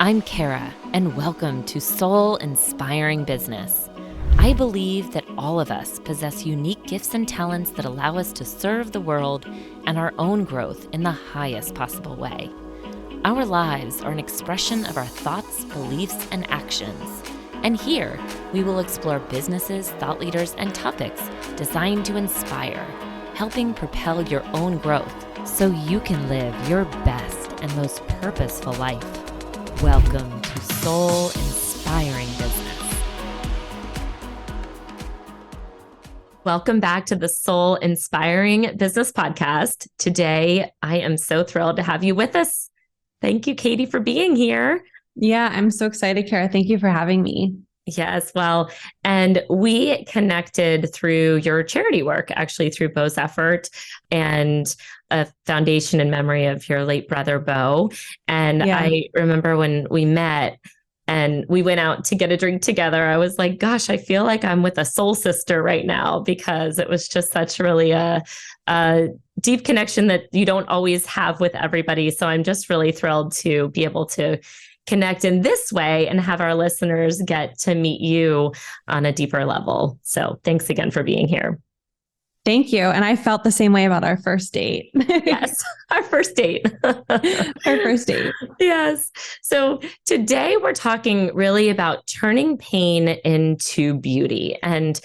I'm Kara, and welcome to Soul Inspiring Business. I believe that all of us possess unique gifts and talents that allow us to serve the world and our own growth in the highest possible way. Our lives are an expression of our thoughts, beliefs, and actions. And here, we will explore businesses, thought leaders, and topics designed to inspire, helping propel your own growth so you can live your best and most purposeful life. Welcome to Soul Inspiring Business. Welcome back to the Soul Inspiring Business Podcast. Today, I am so thrilled to have you with us. Thank you, Katie, for being here. Yeah, I'm so excited, Kara. Thank you for having me. Yes, well, and we connected through your charity work, actually through Bo's effort and a foundation in memory of your late brother, Bo. And Yeah. I remember when we met and we went out to get a drink together, I was like, gosh, I feel like I'm with a soul sister right now, because it was just such really a deep connection that you don't always have with everybody. So I'm just really thrilled to be able to connect in this way and have our listeners get to meet you on a deeper level. So thanks again for being here. Thank you. And I felt the same way about our first date. Yes, our first date. Our first date. Yes. So today we're talking really about turning pain into beauty. And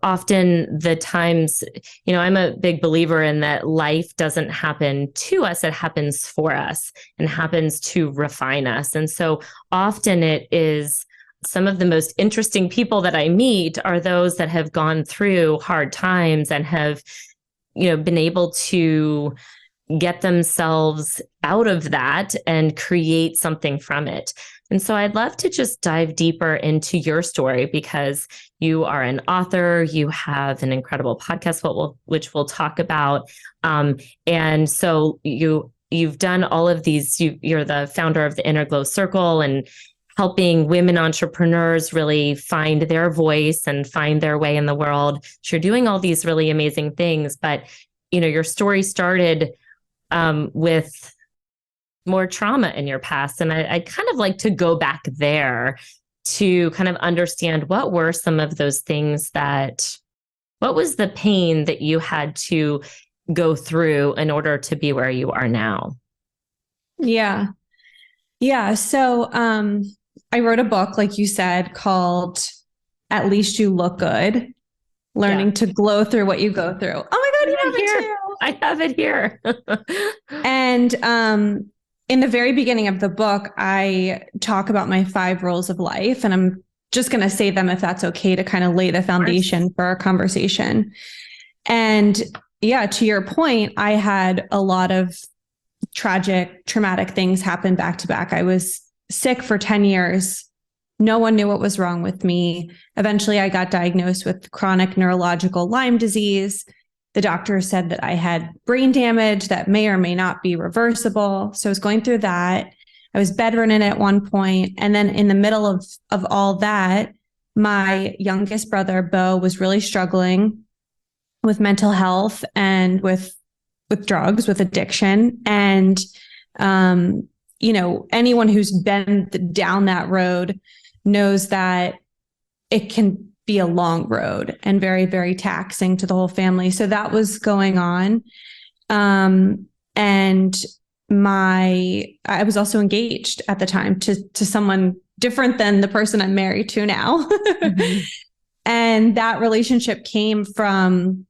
often the times, I'm a big believer in that life doesn't happen to us, it happens for us and happens to refine us. And so often it is some of the most interesting people that I meet are those that have gone through hard times and have, been able to get themselves out of that and create something from it. And so I'd love to just dive deeper into your story, because you are an author, you have an incredible podcast, which we'll talk about. And so you've done all of these, you're the founder of the Inner Glow Circle and helping women entrepreneurs really find their voice and find their way in the world. So you're doing all these really amazing things, but your story started with more trauma in your past. And I'd kind of like to go back there to kind of understand what were some of those things what was the pain that you had to go through in order to be where you are now? Yeah. Yeah. So I wrote a book, like you said, called At Least You Look Good, Learning to Glow Through What You Go Through. Oh my God, you have it too. I have it here. And in the very beginning of the book, I talk about my 5 rules of life, and I'm just going to say them if that's okay to kind of lay the foundation for our conversation. And yeah, to your point, I had a lot of tragic, traumatic things happen back to back. I was sick for 10 years. No one knew what was wrong with me. Eventually, I got diagnosed with chronic neurological Lyme disease. The doctor said that I had brain damage that may or may not be reversible. So I was going through that. I was bedridden at one point. And then in the middle of all that, my youngest brother, Bo, was really struggling with mental health and with drugs, with addiction. And, anyone who's been down that road knows that it can be a long road and very, very taxing to the whole family. So that was going on. And I was also engaged at the time to someone different than the person I'm married to now. Mm-hmm. And that relationship came from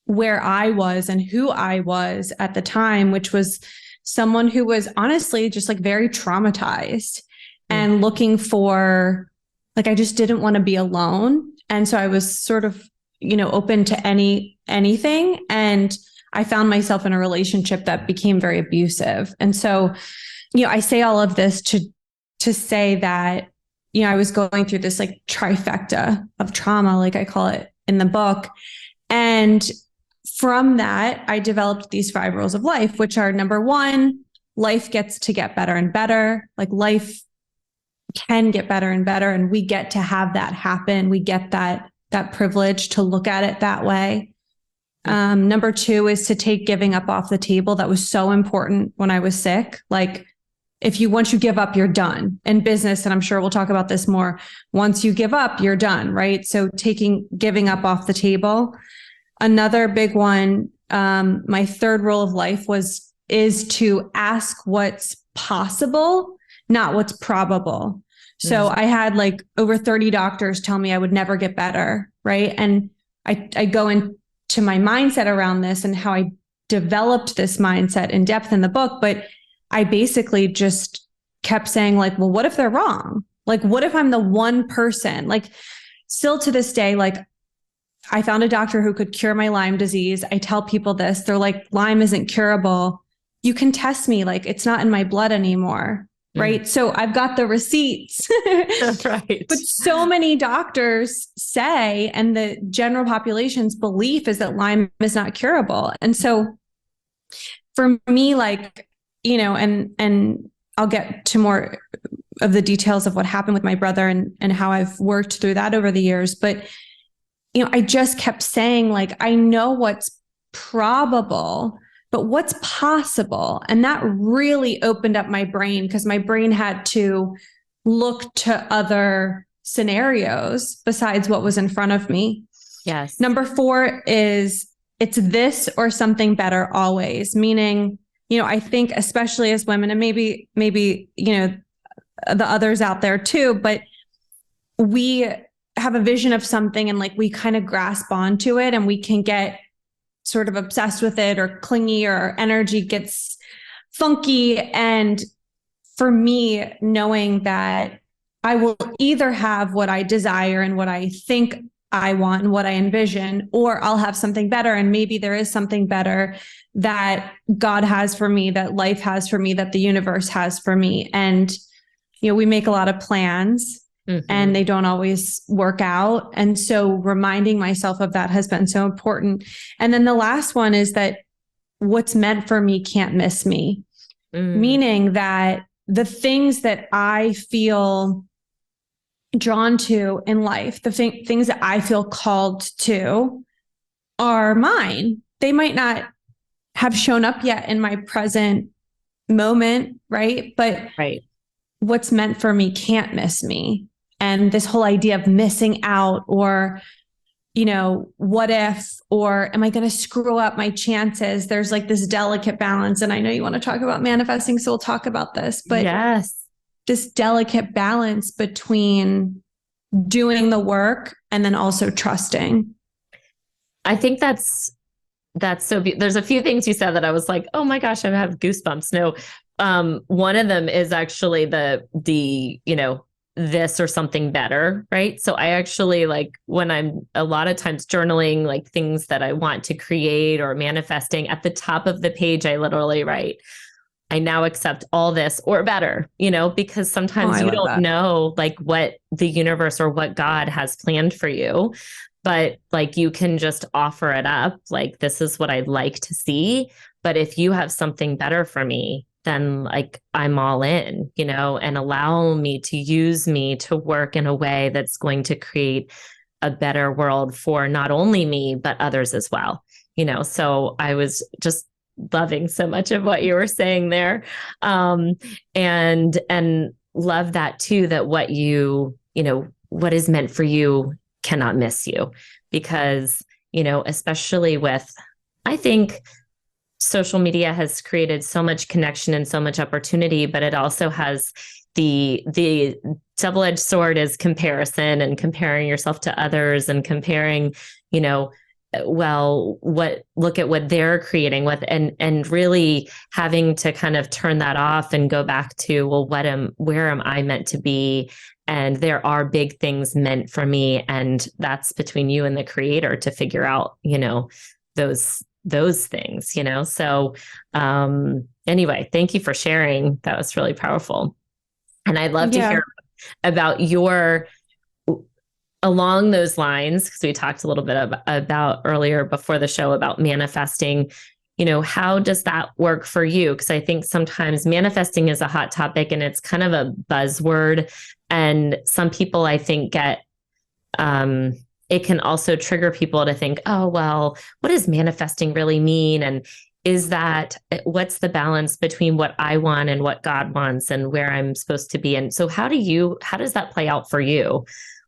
where I was and who I was at the time, which was someone who was honestly just like very traumatized and looking for, I just didn't want to be alone. And so I was sort of, open to anything. And I found myself in a relationship that became very abusive. And so, I say all of this to say that, I was going through this like trifecta of trauma, like I call it in the book. And from that, I developed these 5 rules of life, which are number 1, life gets to get better and better. Like life can get better and better. And we get to have that happen. We get that privilege to look at it that way. Number 2 is to take giving up off the table. That was so important when I was sick. Like once you give up, you're done. In business, and I'm sure we'll talk about this more, once you give up, you're done, right? So giving up off the table. Another big one, my third rule of life is to ask what's possible, not what's probable. So I had like over 30 doctors tell me I would never get better, right? And I go into my mindset around this and how I developed this mindset in depth in the book, but I basically just kept saying like, well, what if they're wrong? Like, what if I'm the one person? Like, still to this day, like, I found a doctor who could cure my Lyme disease. I tell people this, they're like, Lyme isn't curable. You can test me, like, it's not in my blood anymore. Right. So I've got the receipts. Right. But so many doctors say, and the general population's belief is that Lyme is not curable. And so for me, like, you know, and I'll get to more of the details of what happened with my brother and how I've worked through that over the years. But, you know, I just kept saying, like, I know what's probable, but what's possible? And that really opened up my brain, because my brain had to look to other scenarios besides what was in front of me. Yes. Number 4 is it's this or something better always. Meaning, you know, I think especially as women, and maybe, you know, the others out there too, but we have a vision of something and like we kind of grasp onto it and we can get sort of obsessed with it or clingy, or our energy gets funky. And for me, knowing that I will either have what I desire and what I think I want and what I envision, or I'll have something better. And maybe there is something better that God has for me, that life has for me, that the universe has for me. And, you know, we make a lot of plans and they don't always work out. And so reminding myself of that has been so important. And then the last one is that what's meant for me can't miss me. Meaning that the things that I feel drawn to in life, the things that I feel called to are mine. They might not have shown up yet in my present moment, right? But what's meant for me can't miss me. And this whole idea of missing out, or, you know, what if, or am I going to screw up my chances? There's like this delicate balance. And I know you want to talk about manifesting, so we'll talk about this, but this delicate balance between doing the work and then also trusting. I think that's so there's a few things you said that I was like, oh my gosh, I have goosebumps. No, one of them is actually the, you know, this or something better, right? So I actually, like, when I'm a lot of times journaling, like things that I want to create or manifesting, at the top of the page, I literally write, I now accept all this or better, you know, because sometimes you don't know like what the universe or what God has planned for you, but like you can just offer it up. Like, this is what I'd like to see. But if you have something better for me, then like I'm all in, you know, and allow me to use me to work in a way that's going to create a better world for not only me, but others as well. You know, so I was just loving so much of what you were saying there. And love that too, that what you know, what is meant for you cannot miss you, because, you know, especially with, I think, social media has created so much connection and so much opportunity, but it also has the double-edged sword is comparison, and comparing yourself to others, and comparing, you know, well, look at what they're creating with, and really having to kind of turn that off and go back to, well, where am I meant to be? And there are big things meant for me. And that's between you and the creator to figure out, you know, those things, you know? So, anyway, thank you for sharing. That was really powerful. And I'd love to hear about along those lines, because we talked a little bit about earlier before the show about manifesting, you know, how does that work for you? Because I think sometimes manifesting is a hot topic and it's kind of a buzzword. And some people, I think, get, it can also trigger people to think, oh, well, what does manifesting really mean? And what's the balance between what I want and what God wants and where I'm supposed to be? And so how does that play out for you?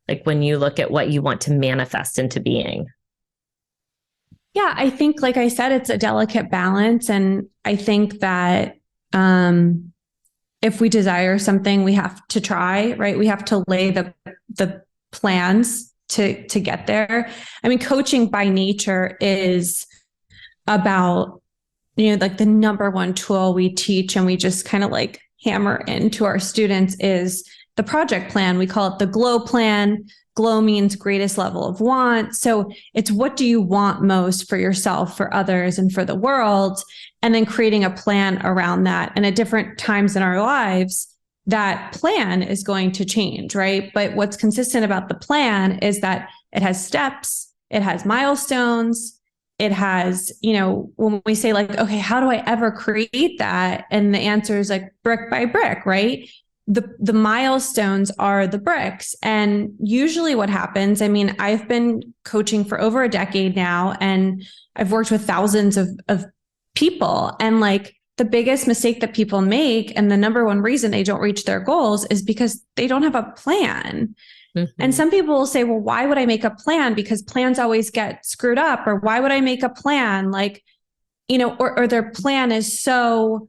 Like when you look at what you want to manifest into being? Yeah, I think, like I said, it's a delicate balance. And I think that if we desire something, we have to try, right? We have to lay the plans to get there. I mean, coaching by nature is about, like the number one tool we teach and we just kind of like hammer into our students is the project plan. We call it the GLOW plan. GLOW means greatest level of want. So it's what do you want most for yourself, for others, and for the world? And then creating a plan around that. And at different times in our lives, that plan is going to change, right? But what's consistent about the plan is that it has steps, it has milestones, it has, when we say like, okay, how do I ever create that? And the answer is like brick by brick, right? The milestones are the bricks. And usually what happens, I mean, I've been coaching for over a decade now, and I've worked with thousands of people. And like the biggest mistake that people make, and the number one reason they don't reach their goals, is because they don't have a plan. Mm-hmm. And some people will say, well, why would I make a plan? Because plans always get screwed up. Or why would I make a plan? Like, or their plan is so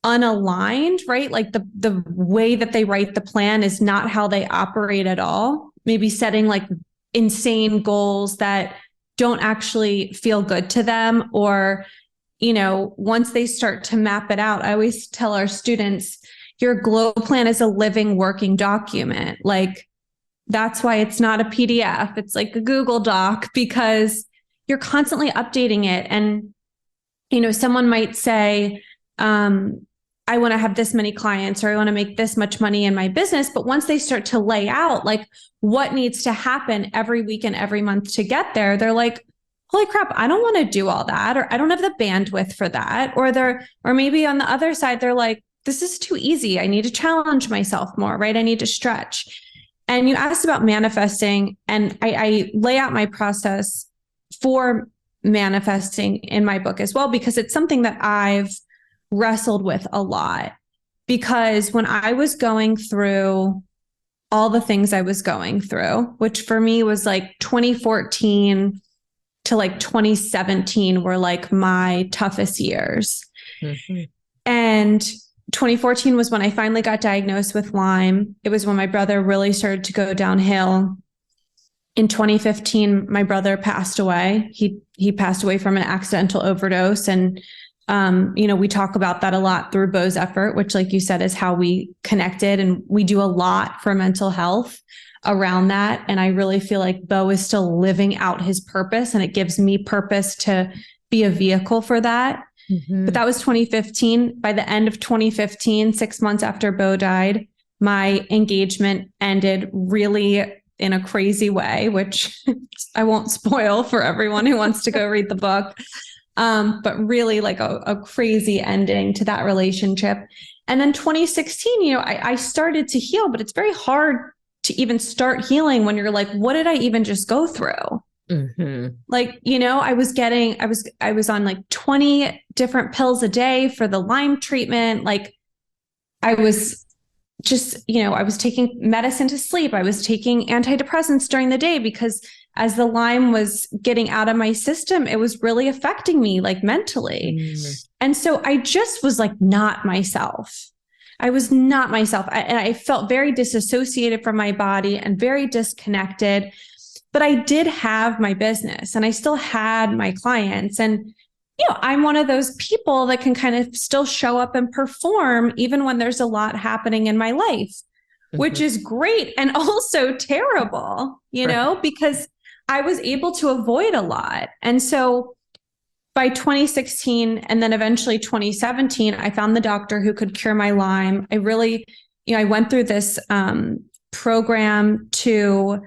unaligned, right? Like the way that they write the plan is not how they operate at all. Maybe setting like insane goals that don't actually feel good to them. Or, once they start to map it out, I always tell our students, your GLOW plan is a living, working document. Like, that's why it's not a PDF. It's like a Google Doc, because you're constantly updating it. And, someone might say, I want to have this many clients, or I want to make this much money in my business. But once they start to lay out like what needs to happen every week and every month to get there, they're like, holy crap, I don't want to do all that, or I don't have the bandwidth for that. Or maybe on the other side, they're like, this is too easy. I need to challenge myself more, right? I need to stretch. And you asked about manifesting, and I lay out my process for manifesting in my book as well, because it's something that I've wrestled with a lot. Because when I was going through all the things I was going through, which for me was like 2014 to like 2017 were like my toughest years. Mm-hmm. And 2014 was when I finally got diagnosed with Lyme. It was when my brother really started to go downhill. In 2015, my brother passed away. He passed away from an accidental overdose. And, we talk about that a lot through Beau's effort, which, like you said, is how we connected. And we do a lot for mental health around that. And I really feel like Beau is still living out his purpose, and it gives me purpose to be a vehicle for that. Mm-hmm. But that was 2015. By the end of 2015, 6 months after Beau died, my engagement ended really in a crazy way, which I won't spoil for everyone who wants to go read the book. But really like a crazy ending to that relationship. And then 2016, I started to heal, but it's very hard to even start healing when you're like, what did I even just go through? Mm-hmm. Like, I was on like 20 different pills a day for the Lyme treatment. Like I was just, I was taking medicine to sleep. I was taking antidepressants during the day, because as the Lyme was getting out of my system, it was really affecting me like mentally. Mm-hmm. And so I just was like not myself. I was not myself. And I felt very disassociated from my body and very disconnected. But I did have my business and I still had my clients. And, I'm one of those people that can kind of still show up and perform even when there's a lot happening in my life, mm-hmm. which is great and also terrible, right. Because I was able to avoid a lot. And so by 2016 and then eventually 2017, I found the doctor who could cure my Lyme. I really, I went through this program to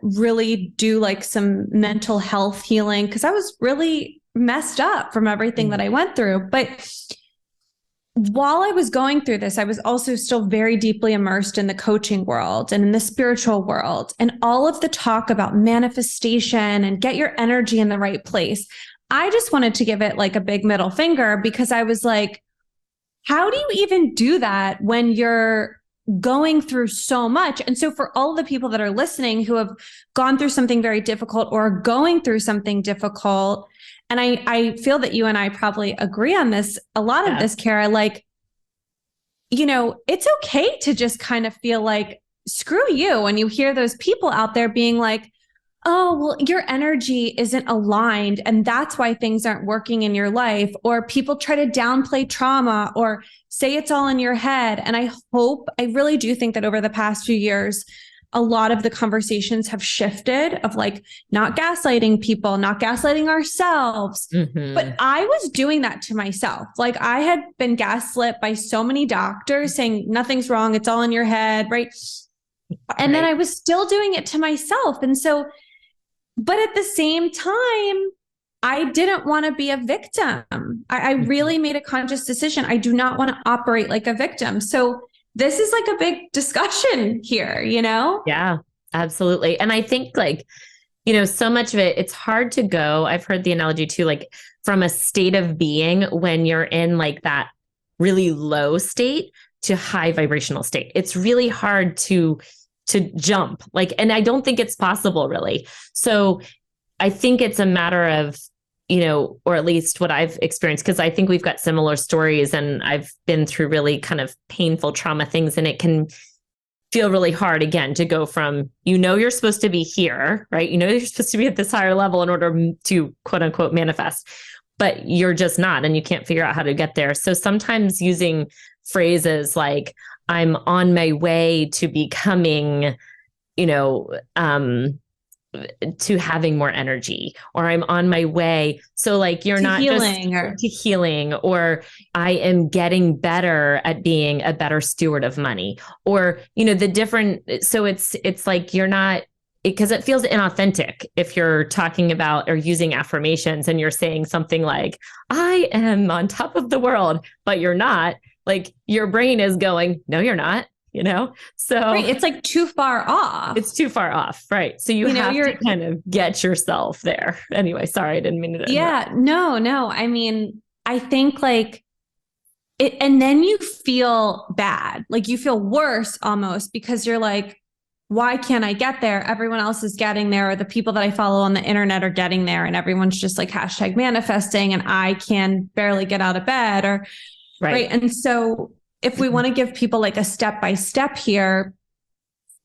really do like some mental health healing, because I was really messed up from everything that I went through. But while I was going through this, I was also still very deeply immersed in the coaching world and in the spiritual world, and all of the talk about manifestation and get your energy in the right place. I just wanted to give it like a big middle finger, because I was like, how do you even do that when you're going through so much? And so for all the people that are listening who have gone through something very difficult or going through something difficult, and I feel that you and I probably agree on this, a lot of this, Kara, like, you know, it's okay to just kind of feel like, screw you. When you hear those people out there being like, oh, well, your energy isn't aligned, and that's why things aren't working in your life. Or people try to downplay trauma or say it's all in your head. And I really do think that over the past few years, a lot of the conversations have shifted of like not gaslighting people, not gaslighting ourselves. But I was doing that to myself. Like I had been gaslit by so many doctors saying nothing's wrong, it's all in your head, right? And then I was still doing it to myself. And so, but at the same time, I didn't want to be a victim. I really made a conscious decision. I do not want to operate like a victim. So this is like a big discussion here, you know? Yeah, absolutely. And I think like, you know, so much of it, it's hard to go. I've heard the analogy too, like from a state of being when you're in like that really low state to high vibrational state. It's really hard to jump like, and I don't think it's possible really. So I think it's a matter of, you know, or at least what I've experienced, because I think we've got similar stories and I've been through really kind of painful trauma things, and it can feel really hard again to go from, you know, you're supposed to be here, right? You know, you're supposed to be at this higher level in order to quote unquote manifest, but you're just not, and you can't figure out how to get there. So sometimes using phrases like, I'm on my way to becoming, you know, to having more energy, or I'm on my way. So like you're not healing just to healing, or I am getting better at being a better steward of money, or, you know, the different. So it's like you're not, because it feels inauthentic if you're talking about or using affirmations and you're saying something like, I am on top of the world, but you're not. Like your brain is going, no, you're not, you know? So right, it's like too far off. It's too far off. Right. So you have to kind of get yourself there. Anyway, sorry, I didn't mean to. Yeah, no. I mean, I think like it, and then you feel bad. Like you feel worse almost, because you're like, why can't I get there? Everyone else is getting there, or the people that I follow on the internet are getting there, and everyone's just like hashtag manifesting, and I can barely get out of bed, or right. And so if we want to give people like a step-by-step here,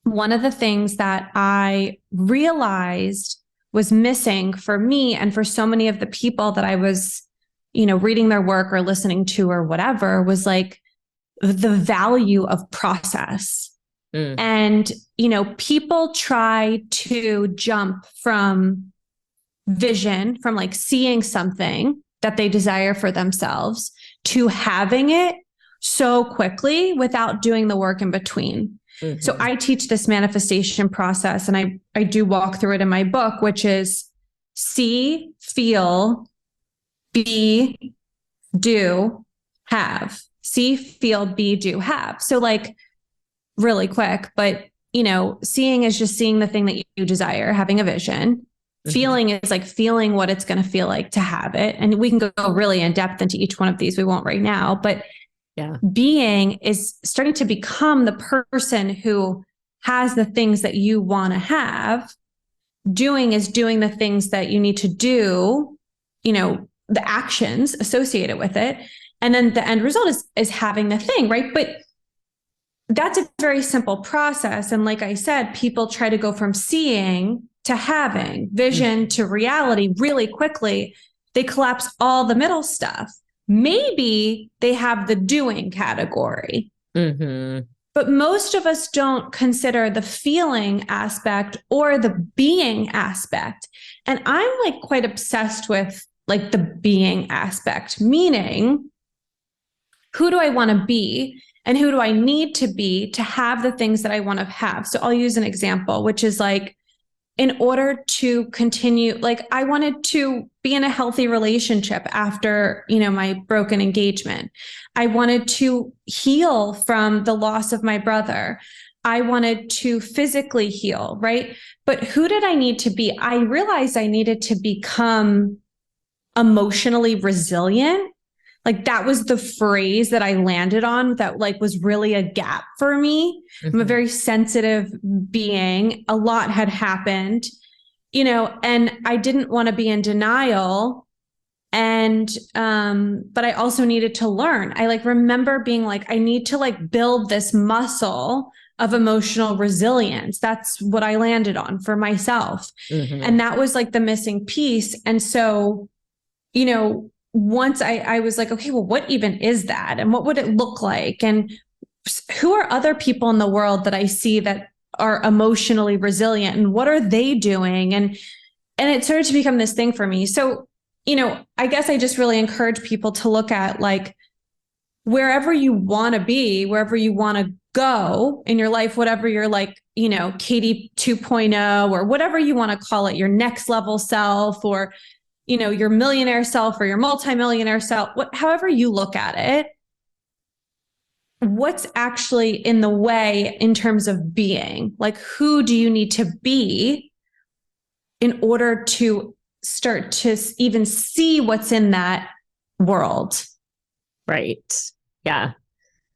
one of the things that I realized was missing for me and for so many of the people that I was, you know, reading their work or listening to or whatever, was like the value of process. And, you know, people try to jump from vision, from like seeing something that they desire for themselves, to having it so quickly without doing the work in between. So I teach this manifestation process, and I do walk through it in my book, which is see, feel, be, do, have. See, feel, be, do, have. So like really quick, but you know, seeing is just seeing the thing that you desire, having a vision. Feeling is like feeling what it's going to feel like to have it. And we can go really in depth into each one of these. We won't right now, but being is starting to become the person who has the things that you want to have. Doing is doing the things that you need to do, you know, the actions associated with it. And then the end result is having the thing, right? But that's a very simple process. And like I said, people try to go from seeing to having, vision to reality really quickly. They collapse all the middle stuff. Maybe they have the doing category, but most of us don't consider the feeling aspect or the being aspect. And I'm like quite obsessed with like the being aspect, meaning who do I want to be and who do I need to be to have the things that I want to have? So I'll use an example, which is like, in order to continue, like I wanted to be in a healthy relationship after, you know, my broken engagement. I wanted to heal from the loss of my brother. I wanted to physically heal, right? But who did I need to be? I realized I needed to become emotionally resilient. Like that was the phrase that I landed on that like was really a gap for me. I'm a very sensitive being. A lot had happened, and I didn't want to be in denial. And, but I also needed to learn. I like remember being like, I need to like build this muscle of emotional resilience. That's what I landed on for myself. And that was like the missing piece. And so, once I was like, okay, well, what even is that? And what would it look like? And who are other people in the world that I see that are emotionally resilient, and what are they doing? And it started to become this thing for me. So, I guess I just really encourage people to look at like wherever you want to be, wherever you want to go in your life, whatever you're like, Katie 2.0 or whatever you want to call it, your next level self, or your millionaire self or your multimillionaire self, however you look at it, what's actually in the way in terms of being? Like, who do you need to be in order to start to even see what's in that world? Right. Yeah.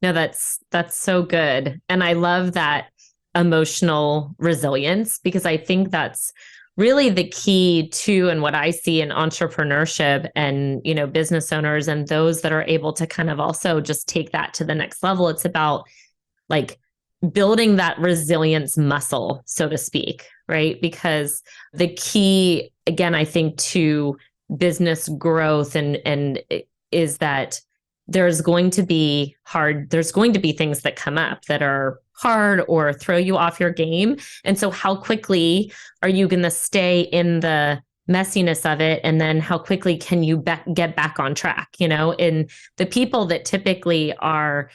No, that's so good. And I love that emotional resilience, because I think that's really the key to, and what I see in entrepreneurship and, business owners and those that are able to kind of also just take that to the next level. It's about like building that resilience muscle, so to speak, right? Because the key, again, I think to business growth and is that there's going to be things that come up that are hard or throw you off your game. And so how quickly are you going to stay in the messiness of it? And then how quickly can you get back on track? And the people that typically are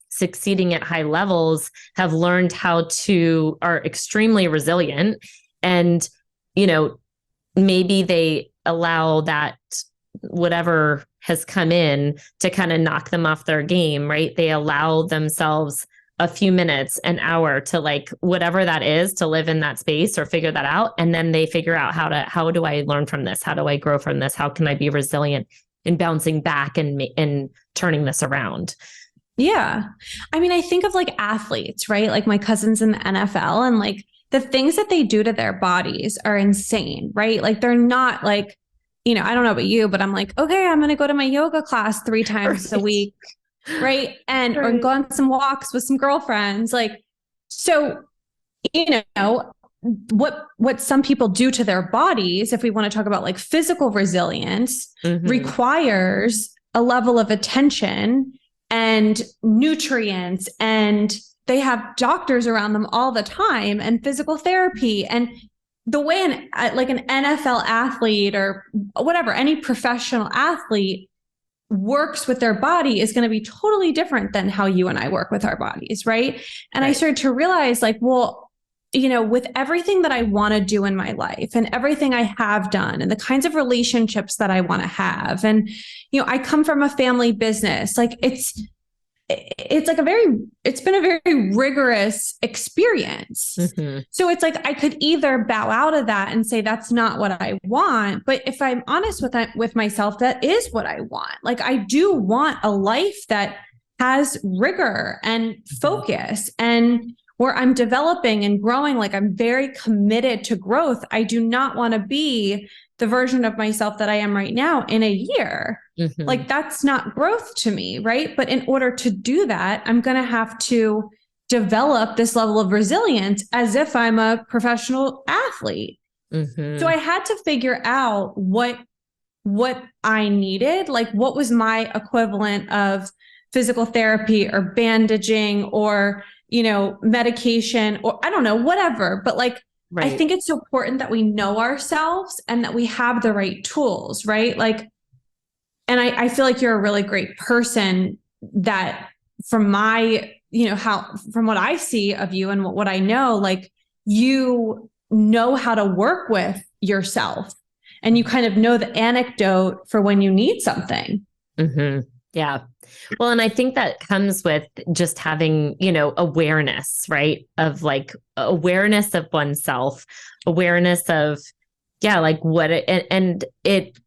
succeeding at high levels have learned are extremely resilient. And, maybe they allow that whatever has come in to kind of knock them off their game, right? They allow themselves a few minutes, an hour to like whatever that is to live in that space or figure that out. And then they figure out how do I learn from this? How do I grow from this? How can I be resilient in bouncing back and turning this around? Yeah. I mean, I think of like athletes, right? Like my cousins in the NFL, and like the things that they do to their bodies are insane, right? Like they're not like, I don't know about you, but I'm like, okay, I'm going to go to my yoga class 3 times a week. Right. And or go on some walks with some girlfriends. Like, so, what some people do to their bodies, if we want to talk about like physical resilience, requires a level of attention and nutrients, and they have doctors around them all the time, and physical therapy. And the way an NFL athlete or whatever, any professional athlete works with their body is going to be totally different than how you and I work with our bodies. Right. And I started to realize like, well, with everything that I want to do in my life and everything I have done and the kinds of relationships that I want to have. And, I come from a family business. Like it's been a very rigorous experience. So it's like, I could either bow out of that and say, that's not what I want. But if I'm honest with myself, that is what I want. Like, I do want a life that has rigor and focus and where I'm developing and growing. Like, I'm very committed to growth. I do not want to be the version of myself that I am right now in a year. Like, that's not growth to me, right? But in order to do that, I'm going to have to develop this level of resilience as if I'm a professional athlete. So I had to figure out what I needed, like what was my equivalent of physical therapy or bandaging or, medication or I don't know, whatever. But like, I think it's so important that we know ourselves and that we have the right tools, right? Like, and I feel like you're a really great person that from my, from what I see of you and what I know, like you know how to work with yourself and you kind of know the anecdote for when you need something. Yeah. Well, and I think that comes with just having, awareness, right? Of like awareness of oneself, awareness of, like what it, and it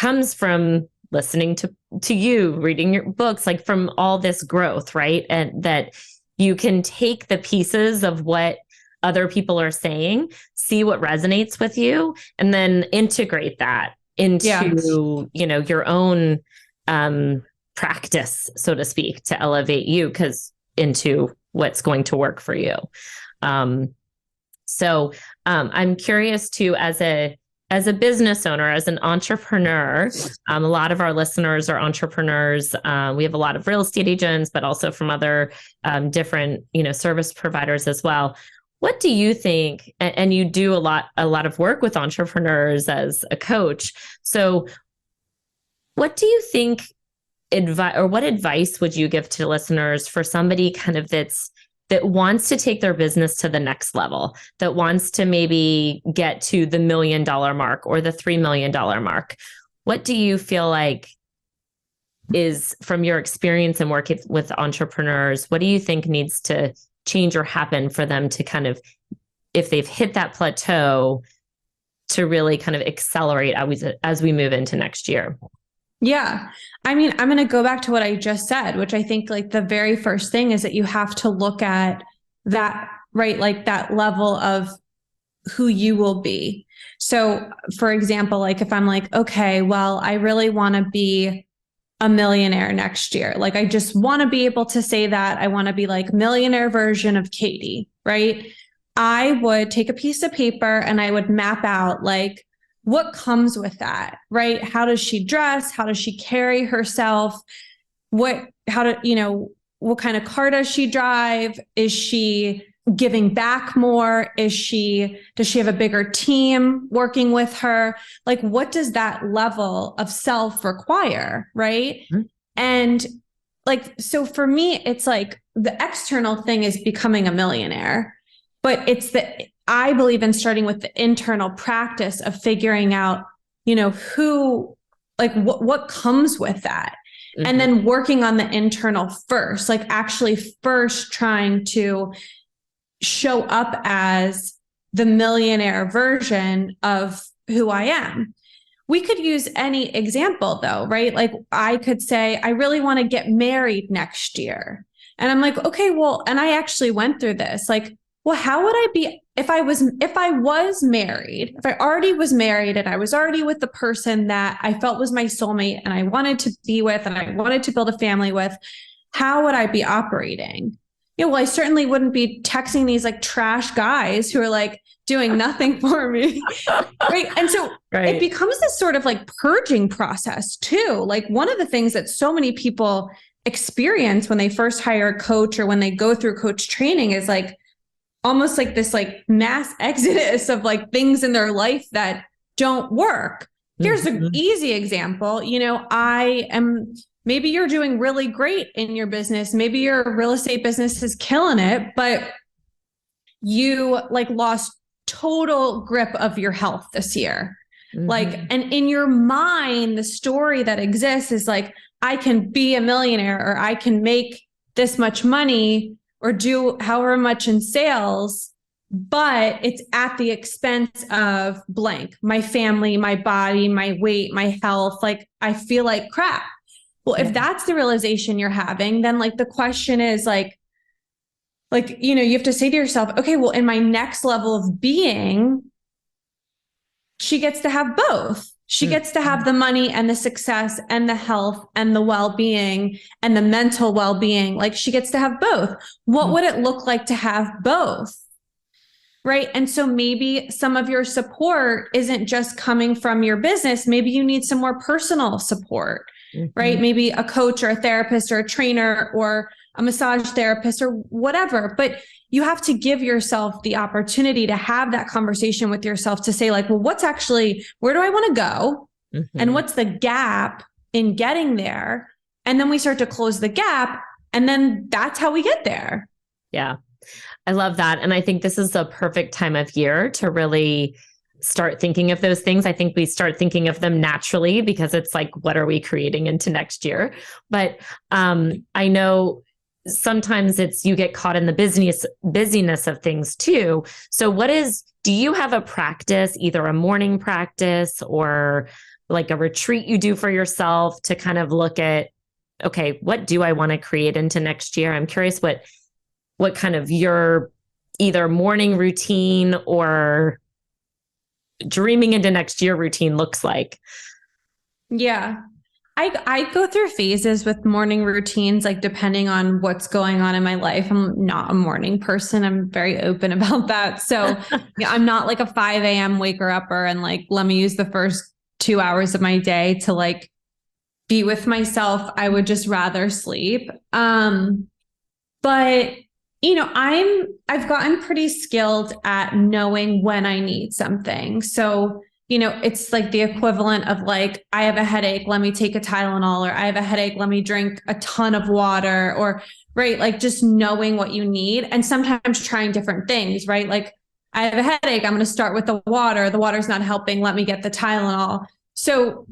comes from listening to you, reading your books, like from all this growth, right? And that you can take the pieces of what other people are saying, see what resonates with you, and then integrate that into, your own practice, so to speak, to elevate you into what's going to work for you. So I'm curious too, as a business owner, as an entrepreneur, a lot of our listeners are entrepreneurs. We have a lot of real estate agents, but also from other different, service providers as well. What do you think? And you do a lot of work with entrepreneurs as a coach. So what do you think what advice would you give to listeners for somebody kind of that wants to take their business to the next level, that wants to maybe get to the $1 million mark or the $3 million mark? What do you feel like is, from your experience and working with entrepreneurs, what do you think needs to change or happen for them to kind of, if they've hit that plateau, to really kind of accelerate as we move into next year? Yeah. I mean, I'm going to go back to what I just said, which I think like the very first thing is that you have to look at that, right? Like that level of who you will be. So for example, like if I'm like, okay, well, I really want to be a millionaire next year. Like, I just want to be able to say that I want to be like millionaire version of Katie, right? I would take a piece of paper and I would map out like, what comes with that, right? How does she dress? How does she carry herself? What kind of car does she drive? Is she giving back more? does she have a bigger team working with her? Like, what does that level of self require? Right. Mm-hmm. And like, so for me, it's like the external thing is becoming a millionaire, but I believe in starting with the internal practice of figuring out, who, like what comes with that. Mm-hmm. And then working on the internal first, like actually first trying to show up as the millionaire version of who I am. We could use any example though, right? Like I could say, I really want to get married next year. And I'm like, okay, well, and I actually went through this, like, well, how would I be if I was married, if I already was married and I was already with the person that I felt was my soulmate and I wanted to be with and I wanted to build a family with, how would I be operating? Well, I certainly wouldn't be texting these like trash guys who are like doing nothing for me. Right. And so It becomes this sort of like purging process too. Like one of the things that so many people experience when they first hire a coach or when they go through coach training is like almost like this like mass exodus of like things in their life that don't work. Here's an easy example. Maybe you're doing really great in your business. Maybe your real estate business is killing it, but you like lost total grip of your health this year. Mm-hmm. Like, and in your mind, the story that exists is like, I can be a millionaire or I can make this much money or do however much in sales, but it's at the expense of blank, my family, my body, my weight, my health. Like I feel like crap. Well, if that's the realization you're having, then like the question is you have to say to yourself, okay, well, in my next level of being, she gets to have both. She gets to have the money and the success and the health and the well-being and the mental well-being. Like she gets to have both. What would it look like to have both? Right. And so maybe some of your support isn't just coming from your business. Maybe you need some more personal support, right? Maybe a coach or a therapist or a trainer or a massage therapist or whatever, but you have to give yourself the opportunity to have that conversation with yourself to say like, well, where do I want to go? And what's the gap in getting there? And then we start to close the gap. And then that's how we get there. Yeah. I love that. And I think this is the perfect time of year to really start thinking of those things. I think we start thinking of them naturally because it's like, what are we creating into next year? But I know sometimes you get caught in the busyness of things too. So do you have a practice, either a morning practice or like a retreat you do for yourself to kind of look at, okay, what do I want to create into next year? I'm curious what kind of your either morning routine or dreaming into next year routine looks like. Yeah. I go through phases with morning routines, like depending on what's going on in my life. I'm not a morning person. I'm very open about that. So yeah, I'm not like a 5 a.m. waker upper and like, let me use the first 2 hours of my day to like be with myself. I would just rather sleep. But you know, I've gotten pretty skilled at knowing when I need something. So you know, it's like the equivalent of like, I have a headache, let me take a Tylenol, or I have a headache, let me drink a ton of water, or right, like just knowing what you need and sometimes trying different things, right? Like I have a headache, I'm going to start with the water. The water's not helping. Let me get the Tylenol. So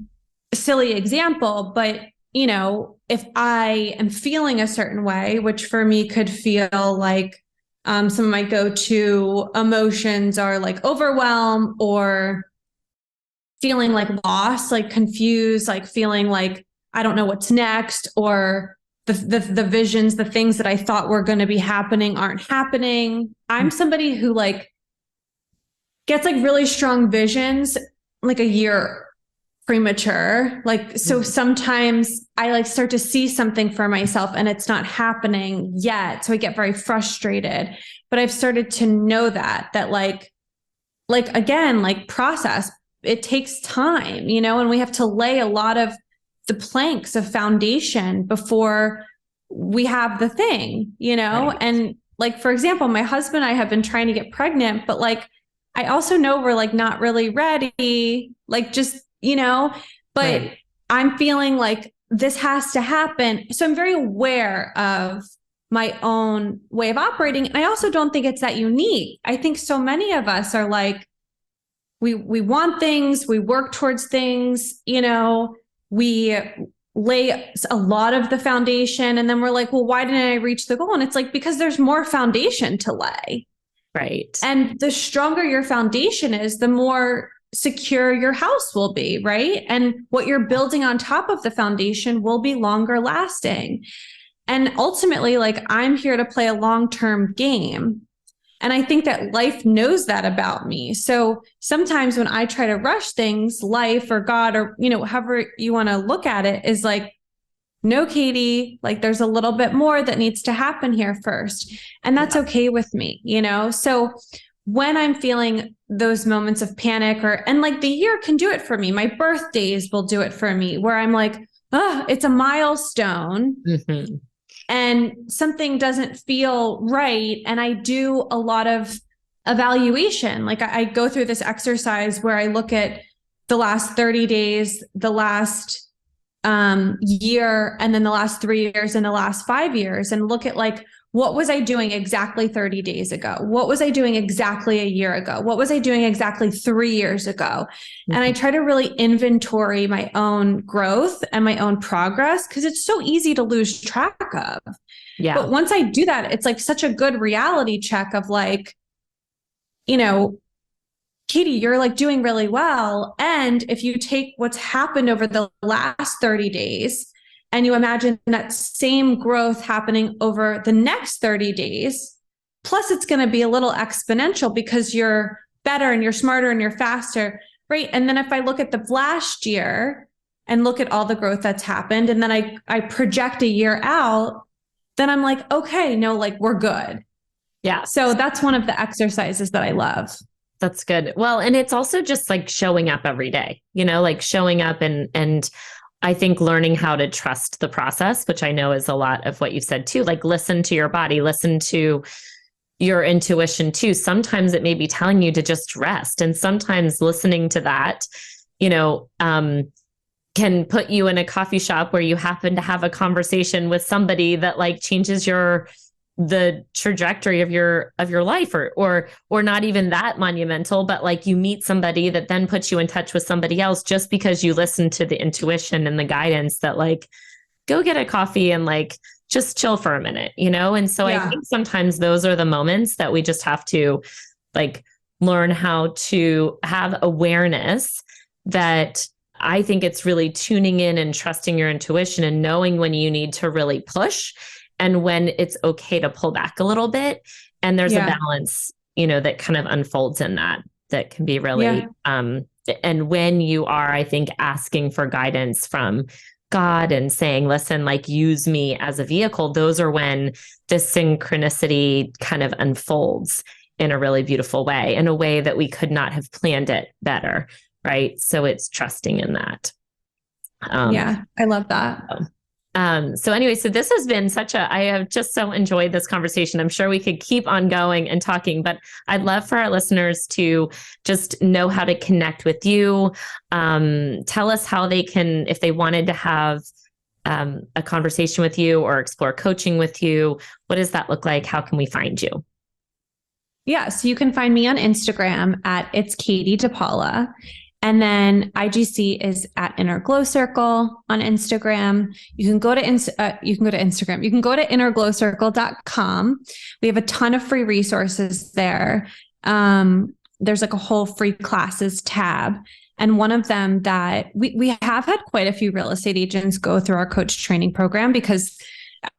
silly example, but you know, if I am feeling a certain way, which for me could feel like some of my go-to emotions are like overwhelm or feeling like lost, like confused, like feeling like I don't know what's next, or the visions, the things that I thought were going to be happening aren't happening. I'm somebody who like gets like really strong visions like a year premature. Like, so sometimes I like start to see something for myself and it's not happening yet. So I get very frustrated, but I've started to know that like again, like process, it takes time, you know, and we have to lay a lot of the planks of foundation before we have the thing, you know? Right. And like, for example, my husband and I have been trying to get pregnant, but like, I also know we're like not really ready, like just, you know, but right. I'm feeling like this has to happen. So I'm very aware of my own way of operating. And I also don't think it's that unique. I think so many of us are like, we want things, we work towards things, you know, we lay a lot of the foundation and then we're like, well, why didn't I reach the goal? And it's like, because there's more foundation to lay. Right. And the stronger your foundation is, the more secure your house will be, right? And what you're building on top of the foundation will be longer lasting. And ultimately, like I'm here to play a long-term game. And I think that life knows that about me. So sometimes when I try to rush things, life or God or, you know, however you want to look at it is like, no, Katie, like there's a little bit more that needs to happen here first. And that's okay with me, you know? So when I'm feeling those moments of panic and like the year can do it for me, my birthdays will do it for me, where I'm like, oh, it's a milestone. Mm-hmm. And something doesn't feel right. And I do a lot of evaluation. Like I go through this exercise where I look at the last 30 days, the last year, and then the last 3 years and the last 5 years, and look at like, what was I doing exactly 30 days ago? What was I doing exactly a year ago? What was I doing exactly 3 years ago? Mm-hmm. And I try to really inventory my own growth and my own progress, because it's so easy to lose track of. Yeah. But once I do that, it's like such a good reality check of like, you know, Katie, you're like doing really well. And if you take what's happened over the last 30 days and you imagine that same growth happening over the next 30 days, plus it's going to be a little exponential because you're better and you're smarter and you're faster, right? And then if I look at the last year and look at all the growth that's happened, and then I project a year out, then I'm like, okay, no, like we're good. Yeah. So that's one of the exercises that I love. That's good. Well, and it's also just like showing up every day, you know, like showing up and I think learning how to trust the process, which I know is a lot of what you've said too, like listen to your body, listen to your intuition too. Sometimes it may be telling you to just rest. And sometimes listening to that, you know, can put you in a coffee shop where you happen to have a conversation with somebody that like changes the trajectory of your life, or not even that monumental, but like you meet somebody that then puts you in touch with somebody else just because you listen to the intuition and the guidance that like, go get a coffee and like, just chill for a minute, you know? And so I think sometimes those are the moments that we just have to like learn how to have awareness that I think it's really tuning in and trusting your intuition and knowing when you need to really push and when it's okay to pull back a little bit. And there's a balance, that kind of unfolds in that can be really, and when you are, I think, asking for guidance from God and saying, listen, like, use me as a vehicle, those are when the synchronicity kind of unfolds in a really beautiful way, in a way that we could not have planned it better. Right. So it's trusting in that. I love that. So anyway, so this has been I have just so enjoyed this conversation. I'm sure we could keep on going and talking, but I'd love for our listeners to just know how to connect with you. Tell us how they can, if they wanted to have a conversation with you or explore coaching with you, what does that look like? How can we find you? Yeah, so you can find me on Instagram at It's Katie DePaola. And then IGC is at Inner Glow Circle on Instagram. You can go to Instagram. You can go to innerglowcircle.com. We have a ton of free resources there. There's like a whole free classes tab. And one of them that we have had quite a few real estate agents go through our coach training program, because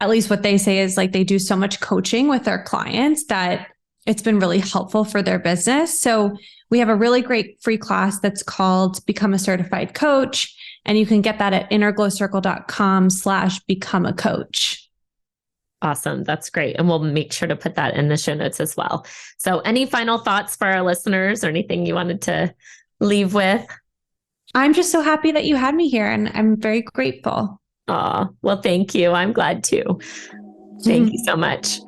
at least what they say is like they do so much coaching with their clients that it's been really helpful for their business. So we have a really great free class that's called Become a Certified Coach. And you can get that at innerglowcircle.com/become a coach. Awesome. That's great. And we'll make sure to put that in the show notes as well. So any final thoughts for our listeners or anything you wanted to leave with? I'm just so happy that you had me here, and I'm very grateful. Well, thank you. I'm glad too. Thank you so much.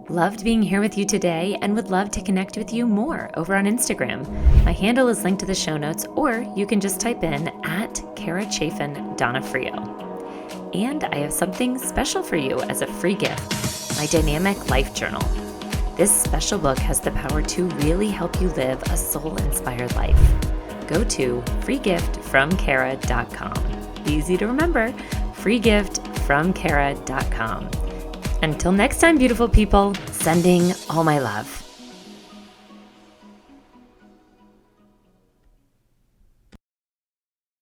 Loved being here with you today and would love to connect with you more over on Instagram. My handle is linked to the show notes, or you can just type in at Kara Chaffin Donofrio. And I have something special for you as a free gift, my Dynamic Life Journal. This special book has the power to really help you live a soul-inspired life. Go to freegiftfromkara.com. Easy to remember, freegiftfromkara.com. Until next time, beautiful people, sending all my love.